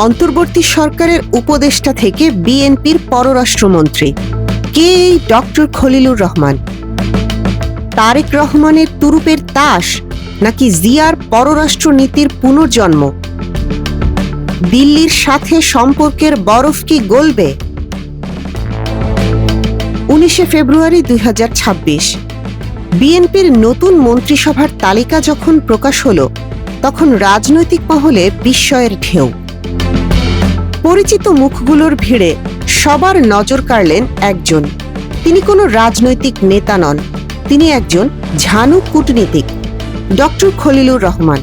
অন্তর্বর্তী সরকারের উপদেষ্টা থেকে বিএনপির পররাষ্ট্রমন্ত্রী কে এই ডক্টর খলিলুর রহমান? তারেক রহমানের তুরুপের তাস নাকি জিয়ার পররাষ্ট্রনীতির পুনর্জন্ম? দিল্লির সাথে সম্পর্কের বরফ কি গলবে? 19 ফেব্রুয়ারি 2026 বিএনপির নতুন মন্ত্রিসভার তালিকা যখন প্রকাশ হল, তখন রাজনৈতিক মহলে বিস্ময়ের ঢেউ। পরিচিত মুখগুলোর ভিড়ে সবার নজর কাড়লেন একজন। তিনি কোনো রাজনৈতিক নেতা নন, তিনি একজন ঝানু কূটনীতিক, ডক্টর খলিলুর রহমান,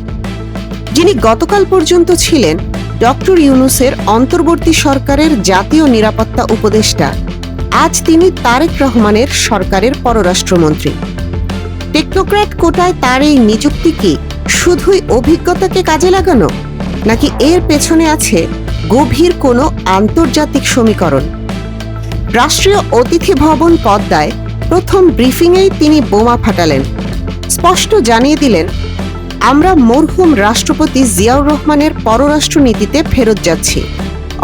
যিনি গতকাল পর্যন্ত ছিলেন ডক্টর ইউনূসের অন্তর্বর্তী সরকারের জাতীয় নিরাপত্তা উপদেষ্টা। আজ তিনি তারেক রহমানের সরকারের পররাষ্ট্রমন্ত্রী। টেকনোক্র্যাট কোটায় তার এই নিযুক্তি কি শুধুই অভিজ্ঞতাকে কাজে লাগানো, নাকি এর পেছনে আছে গভীর কোনো আন্তর্জাতিক সমীকরণ? রাষ্ট্রীয় অতিথি ভবন পদ্মায় প্রথম ব্রিফিংয়েই তিনি বোমা ফাটালেন। স্পষ্ট জানিয়ে দিলেন, আমরা মরহুম রাষ্ট্রপতি জিয়াউর রহমানের পররাষ্ট্রনীতিতে ফেরত যাচ্ছি।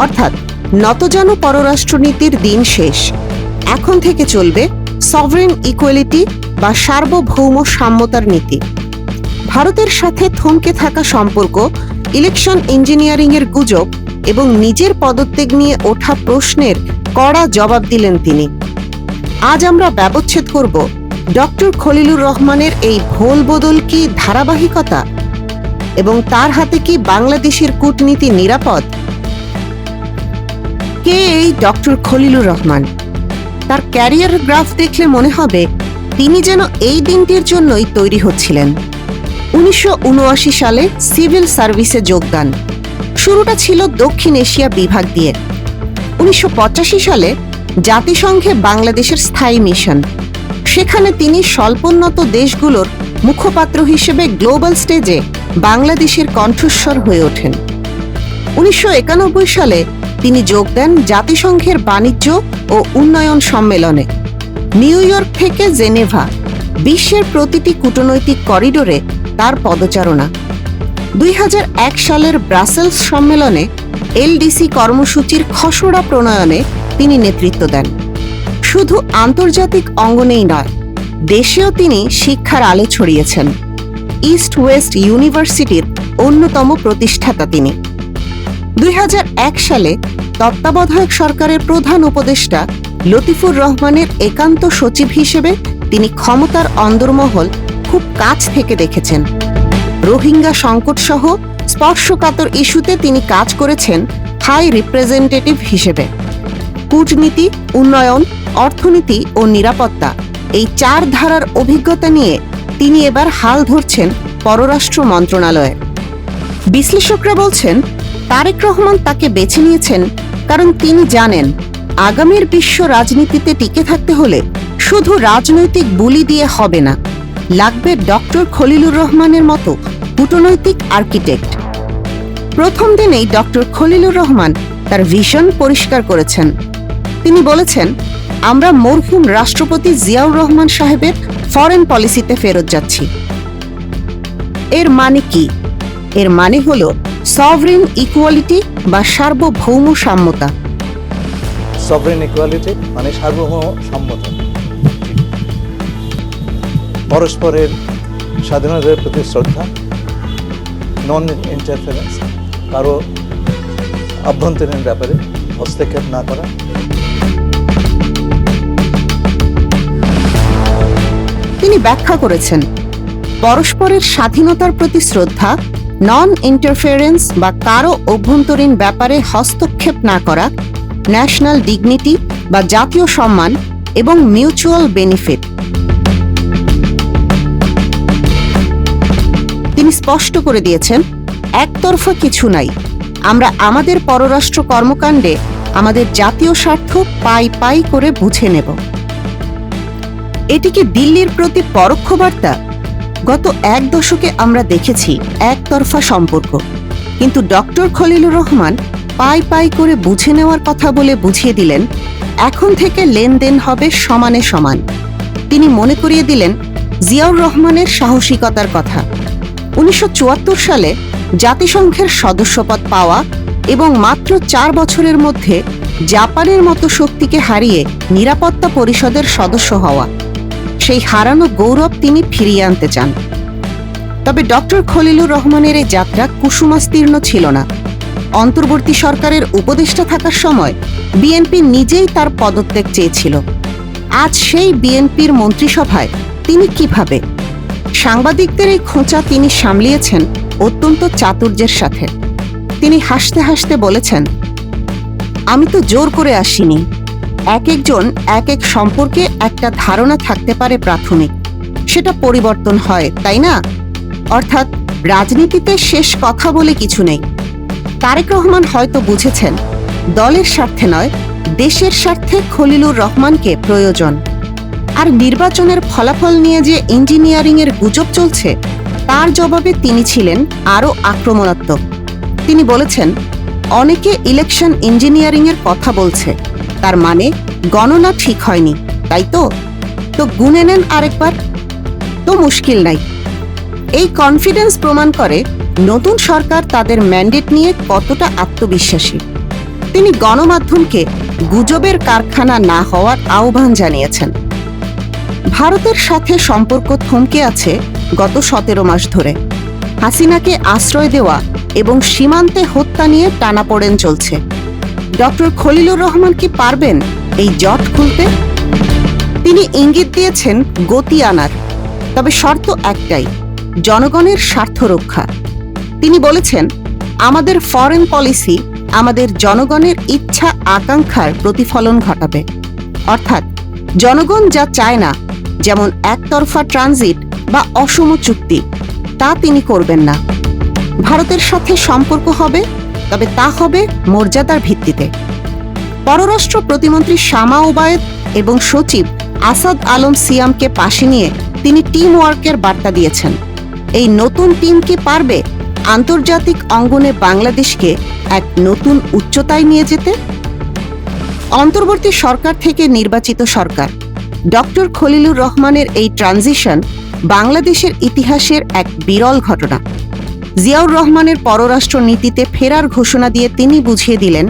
অর্থাৎ নতজানু পররাষ্ট্রনীতির দিন শেষ। এখন থেকে চলবে সভরেন ইকুয়ালিটি বা সার্বভৌম সাম্যতার নীতি। ভারতের সাথে থমকে থাকা সম্পর্ক, ইলেকশন ইঞ্জিনিয়ারিংয়ের গুজব এবং নিজের পদত্যাগ নিয়ে ওঠা প্রশ্নের কড়া জবাব দিলেন তিনি। আজ আমরা ব্যবচ্ছেদ করব ডক্টর খলিলুর রহমানের এই ভোল বদল কি ধারাবাহিকতা, এবং তার হাতে কি বাংলাদেশের কূটনীতি নিরাপদ? কে এই ডক্টর খলিলুর রহমান? তার ক্যারিয়ার গ্রাফ দেখলে মনে হবে তিনি যেন এই দিনটির জন্যই তৈরি হচ্ছিলেন। 1979 সালে সিভিল সার্ভিসে যোগদান। শুরুটা ছিল দক্ষিণ এশিয়া বিভাগ দিয়ে। 1985 সালে জাতিসংঘে বাংলাদেশের স্থায়ী মিশন। সেখানে তিনি স্বল্পোন্নত দেশগুলোর মুখপাত্র হিসেবে গ্লোবাল স্টেজে বাংলাদেশের কণ্ঠস্বর হয়ে ওঠেন। 1991 সালে তিনি যোগ দেন জাতিসংঘের বাণিজ্য ও উন্নয়ন সম্মেলনে। নিউ ইয়র্ক থেকে জেনেভা, বিশ্বের প্রতিটি কূটনৈতিক করিডোরে তার পদচারণা। 2001 সালের ব্রাসেলস সম্মেলনে এলডিসি কর্মসূচির খসড়া প্রণয়নে তিনি নেতৃত্ব দেন। শুধু আন্তর্জাতিক অঙ্গনেই নয়, দেশেও তিনি শিক্ষার আলো ছড়িয়েছেন। ইস্ট ওয়েস্ট ইউনিভার্সিটির অন্যতম প্রতিষ্ঠাতা তিনি। 2001 সালে তত্ত্বাবধায়ক সরকারের প্রধান উপদেষ্টা লতিফুর রহমানের একান্ত সচিব হিসেবে তিনি ক্ষমতার অন্দরমহল খুব কাছ থেকে দেখেছেন। রোহিঙ্গা সংকট সহ স্পর্শকাতর ইস্যুতে তিনি কাজ করেছেন হাই রিপ্রেজেন্টেটিভ হিসেবে। কূটনীতি, উন্নয়ন, অর্থনীতি ও নিরাপত্তা, এই চার ধারার অভিজ্ঞতা নিয়ে তিনি এবার হাল ধরছেন পররাষ্ট্র মন্ত্রণালয়ে। বিশ্লেষকরা বলছেন, তারেক রহমান তাকে বেছে নিয়েছেন কারণ তিনি জানেন আগামীর বিশ্ব রাজনীতিতে টিকে থাকতে হলে শুধু রাজনৈতিক বুলি দিয়ে হবে না, লাগবে ডক্টর খলিলুর রহমানের মতো কূটনৈতিক আর্কিটেক্ট। প্রথম দিনেই ডক্টর খলিলুর রহমান তার ভিশন পরিষ্কার করেছেন। তিনি বলেছেন, আমরা মরহুম রাষ্ট্রপতি জিয়াউর রহমান সাহেবের ফরেন পলিসিতে ফেরত যাচ্ছি। এর মানে কি? এর মানে হলো সভরেন ইকুয়ালিটি বা সার্বভৌম সাম্যতা। সভরেন ইকুয়ালিটি মানে সার্বভৌম সাম্যতা, পরস্পরের স্বাধীনতার প্রতি শ্রদ্ধা, নন ইন্টারফারেন্স, কারো আভ্যন্তরীণ ব্যাপারে হস্তক্ষেপ না করা। তিনি ব্যাখ্যা করেছেন, পরস্পরের স্বাধীনতার প্রতি শ্রদ্ধা, নন ইন্টারফারেন্স বা কারো অভ্যন্তরীণ ব্যাপারে হস্তক্ষেপ না করা, ন্যাশনাল ডিগনিটি বা জাতীয় সম্মান এবং মিউচুয়াল বেনিফিট। তিনি স্পষ্ট করে দিয়েছেন, একতরফা কিছু নাই। আমরা আমাদের পররাষ্ট্র কর্মকাণ্ডে আমাদের জাতীয় স্বার্থ পাই পাই করে বুঝে নেব। এটি কি দিল্লির প্রতি পরোক্ষ বার্তা? গত এক দশকে আমরা দেখেছি একতরফা সম্পর্ক, কিন্তু ডক্টর খলিলুর রহমান পাই পাই করে বুঝে নেওয়ার কথা বলে বুঝিয়ে দিলেন, এখন থেকে লেনদেন হবে সমানে সমান। তিনি মনে করিয়ে দিলেন জিয়াউর রহমানের সাহসিকতার কথা। 1974 সালে জাতিসংঘের সদস্যপদ পাওয়া এবং মাত্র 4 বছরের মধ্যে জাপানের মতো শক্তিকে হারিয়ে নিরাপত্তা পরিষদের সদস্য হওয়া, সেই হারানো গৌরব তিনি ফিরিয়ে আনতে চান। তবে ডক্টর খলিলুর রহমানের এই যাত্রা কুসুমাস্তীর্ণ ছিল না। অন্তর্বর্তী সরকারের উপদেষ্টা থাকার সময় বিএনপি নিজেই তার পদত্যাগ চেয়েছিল। আজ সেই বিএনপির মন্ত্রিসভায় তিনি কিভাবে? সাংবাদিকদের এই খোঁচা তিনি সামলিয়েছেন অত্যন্ত চাতুর্যের সাথে। তিনি হাসতে হাসতে বলেছেন, আমি তো জোর করে আসিনি। এক একজন এক এক সম্পর্কে একটা ধারণা থাকতে পারে প্রাথমিক, সেটা পরিবর্তন হয়, তাই না? অর্থাৎ রাজনীতিতে শেষ কথা বলে কিছু নেই। তারেক রহমান হয়তো বুঝেছেন দলের স্বার্থে নয়, দেশের স্বার্থে খলিলুর রহমানকে প্রয়োজন। আর নির্বাচনের ফলাফল নিয়ে যে ইঞ্জিনিয়ারিংয়ের গুজব চলছে, তার জবাবে তিনি ছিলেন আরও আক্রমণাত্মক। তিনি বলেছেন, অনেকে ইলেকশন ইঞ্জিনিয়ারিংয়ের কথা বলছে, তার মানে গণনা ঠিক হয়নি, তাই তো? তো গুনে নেন আরেকবার, তো মুশকিল নাই। এই কনফিডেন্স প্রমাণ করে নতুন সরকার তাদের ম্যান্ডেট নিয়ে কতটা আত্মবিশ্বাসী। তিনি গণমাধ্যমকে গুজবের কারখানা না হওয়ার আহ্বান জানিয়েছেন। ভারতের সাথে সম্পর্ক থমকে আছে গত 17 মাস ধরে। হাসিনাকে আশ্রয় দেওয়া এবং সীমান্তে হত্যা নিয়ে টানাপোড়েন চলছে। ডক্টর খলিলুর রহমান কি পারবেন এই জট খুলতে? তিনি ইঙ্গিত দিয়েছেন গতি আনার, তবে শর্ত একটাই, জনগণের স্বার্থ রক্ষা। তিনি বলেছেন, আমাদের ফরেন পলিসি আমাদের জনগণের ইচ্ছা আকাঙ্ক্ষার প্রতিফলন ঘটাবে। অর্থাৎ জনগণ যা চায় না, যেমন একতরফা ট্রানজিট বা অসম চুক্তি, তা তিনি করবেন না। ভারতের সাথে সম্পর্ক হবে, তবে তা হবে মর্যাদার ভিত্তিতে। পররাষ্ট্র প্রতিমন্ত্রী শামা ওবায়েদ এবং সচিব আসাদ আলম সিয়ামকে পাশে নিয়ে তিনি টিম ওয়ার্কের বার্তা দিয়েছেন। এই নতুন টিম কি পারবে আন্তর্জাতিক অঙ্গনে বাংলাদেশকে এক নতুন উচ্চতায় নিয়ে যেতে? অন্তর্বর্তী সরকার থেকে নির্বাচিত সরকার, ডক্টর খলিলুর রহমানের এই ট্রানজিশন বাংলাদেশের ইতিহাসের এক বিরল ঘটনা। জিয়াউর রহমানের পররাষ্ট্র নীতিতে ফেরার ঘোষণা দিয়ে তিনি বুঝিয়ে দিলেন,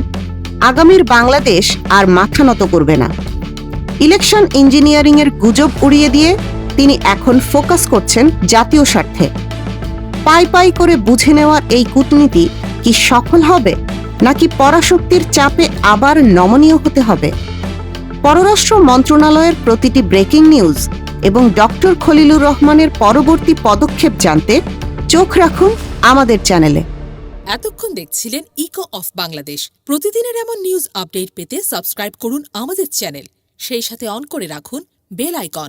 আগামীর বাংলাদেশ আর মাথা নত করবে না। ইলেকশন ইঞ্জিনিয়ারিংয়ের গুজব উড়িয়ে দিয়ে তিনি এখন ফোকাস করছেন জাতীয় স্বার্থে। পাই পাই করে বুঝে নেওয়ার এই কূটনীতি কি সফল হবে, নাকি পরাশক্তির চাপে আবার নমনীয় হতে হবে? পররাষ্ট্র মন্ত্রণালয়ের প্রতিটি ব্রেকিং নিউজ এবং ডক্টর খলিলুর রহমানের পরবর্তী পদক্ষেপ জানতে চোখ রাখুন আমাদের চ্যানেলে। এতক্ষণ দেখছিলেন ইকো অফ বাংলাদেশ। প্রতিদিনের এমন নিউজ আপডেট পেতে সাবস্ক্রাইব করুন আমাদের চ্যানেল, সেই সাথে অন করে রাখুন বেল আইকন।